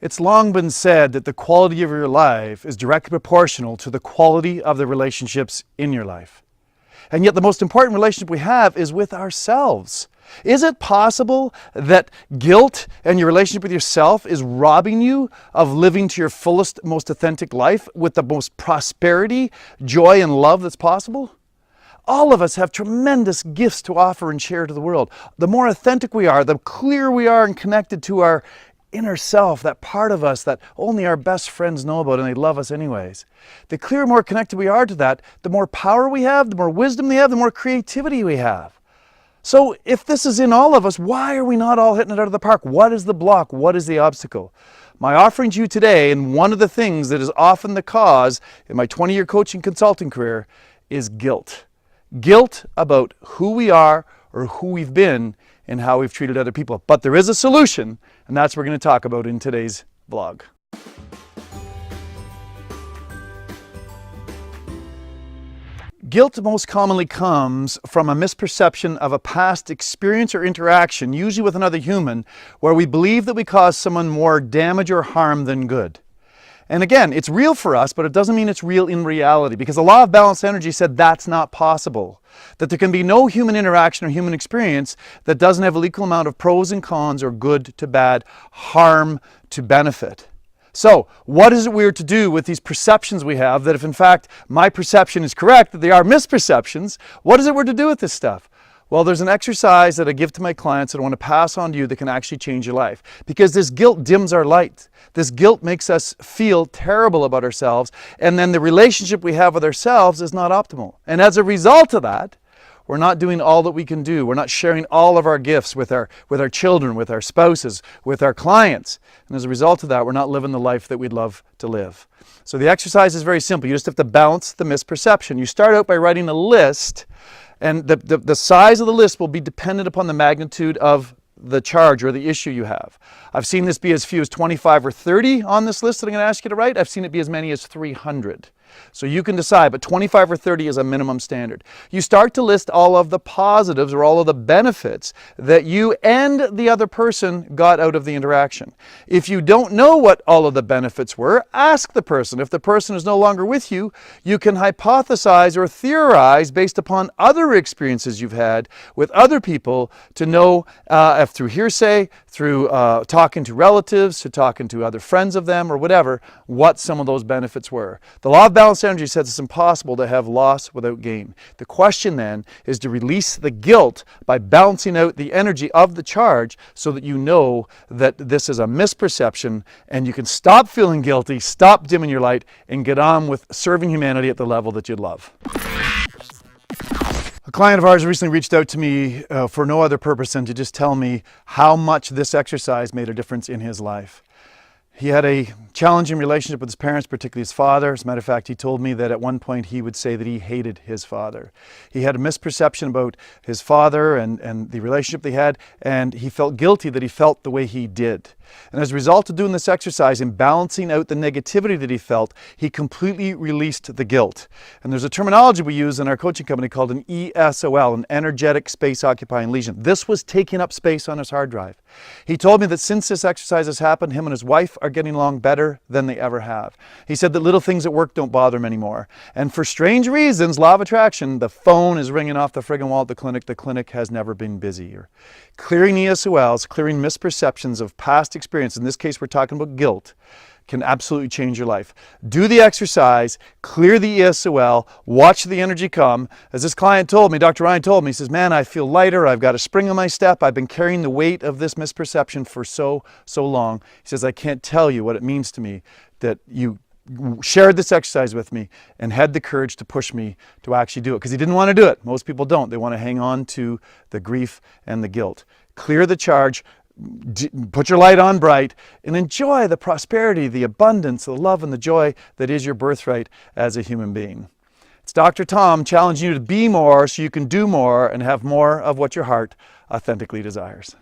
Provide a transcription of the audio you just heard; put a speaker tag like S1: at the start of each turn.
S1: It's long been said that the quality of your life is directly proportional to the quality of the relationships in your life. And yet the most important relationship we have is with ourselves. Is it possible that guilt and your relationship with yourself is robbing you of living to your fullest, most authentic life with the most prosperity, joy, and love that's possible? All of us have tremendous gifts to offer and share to the world. The more authentic we are, the clearer we are and connected to our inner self, that part of us that only our best friends know about and they love us anyways. The clearer, more connected we are to that, the more power we have, the more wisdom we have, the more creativity we have. So if this is in all of us, why are we not all hitting it out of the park? What is the block? What is the obstacle? My offering to you today, and one of the things that is often the cause in my 20-year coaching consulting career, is guilt. Guilt about who we are or who we've been and how we've treated other people. But there is a solution, and that's what we're going to talk about in today's vlog. Guilt most commonly comes from a misperception of a past experience or interaction, usually with another human, where we believe that we caused someone more damage or harm than good. And again, it's real for us, but it doesn't mean it's real in reality, because the law of balanced energy said that's not possible. That there can be no human interaction or human experience that doesn't have an equal amount of pros and cons, or good to bad, harm to benefit. So what is it we're to do with these perceptions we have, that if in fact my perception is correct, that they are misperceptions, what is it we're to do with this stuff? Well, there's an exercise that I give to my clients that I want to pass on to you that can actually change your life. Because this guilt dims our light. This guilt makes us feel terrible about ourselves, and then the relationship we have with ourselves is not optimal. And as a result of that, we're not doing all that we can do. We're not sharing all of our gifts with our children, with our spouses, with our clients. And as a result of that, we're not living the life that we'd love to live. So the exercise is very simple. You just have to balance the misperception. You start out by writing a list, and the size of the list will be dependent upon the magnitude of the charge or the issue you have. I've seen this be as few as 25 or 30 on this list that I'm going to ask you to write. I've seen it be as many as 300. So you can decide, but 25 or 30 is a minimum standard. You start to list all of the positives or all of the benefits that you and the other person got out of the interaction. If you don't know what all of the benefits were, ask the person. If the person is no longer with you, you can hypothesize or theorize based upon other experiences you've had with other people to know if through hearsay, through talking to relatives, to talking to other friends of them or whatever, what some of those benefits were. The law of balanced energy says it's impossible to have loss without gain. The question then is to release the guilt by balancing out the energy of the charge so that you know that this is a misperception and you can stop feeling guilty, stop dimming your light, and get on with serving humanity at the level that you'd love. A client of ours recently reached out to me for no other purpose than to just tell me how much this exercise made a difference in his life. He had a challenging relationship with his parents, particularly his father. As a matter of fact, he told me that at one point he would say that he hated his father. He had a misperception about his father and the relationship they had, and he felt guilty that he felt the way he did. And as a result of doing this exercise and balancing out the negativity that he felt, he completely released the guilt. And there's a terminology we use in our coaching company called an ESOL, an energetic space occupying lesion. This was taking up space on his hard drive. He told me that since this exercise has happened, him and his wife are getting along better than they ever have. He said that little things at work don't bother him anymore. And for strange reasons, law of attraction, the phone is ringing off the friggin' wall at the clinic. The clinic has never been busier. Clearing ESOLs, clearing misperceptions of past experience, in this case we're talking about guilt, can absolutely change your life. Do the exercise, clear the ESOL, watch the energy come. As this client told me, Dr. Ryan told me, he says, man, I feel lighter, I've got a spring in my step, I've been carrying the weight of this misperception for so long. He says, I can't tell you what it means to me that you shared this exercise with me and had the courage to push me to actually do it, because he didn't want to do it. Most people don't. They want to hang on to the grief and the guilt. Clear the charge, put your light on bright, and enjoy the prosperity, the abundance, the love, and the joy that is your birthright as a human being. It's Dr. Tom challenging you to be more so you can do more and have more of what your heart authentically desires.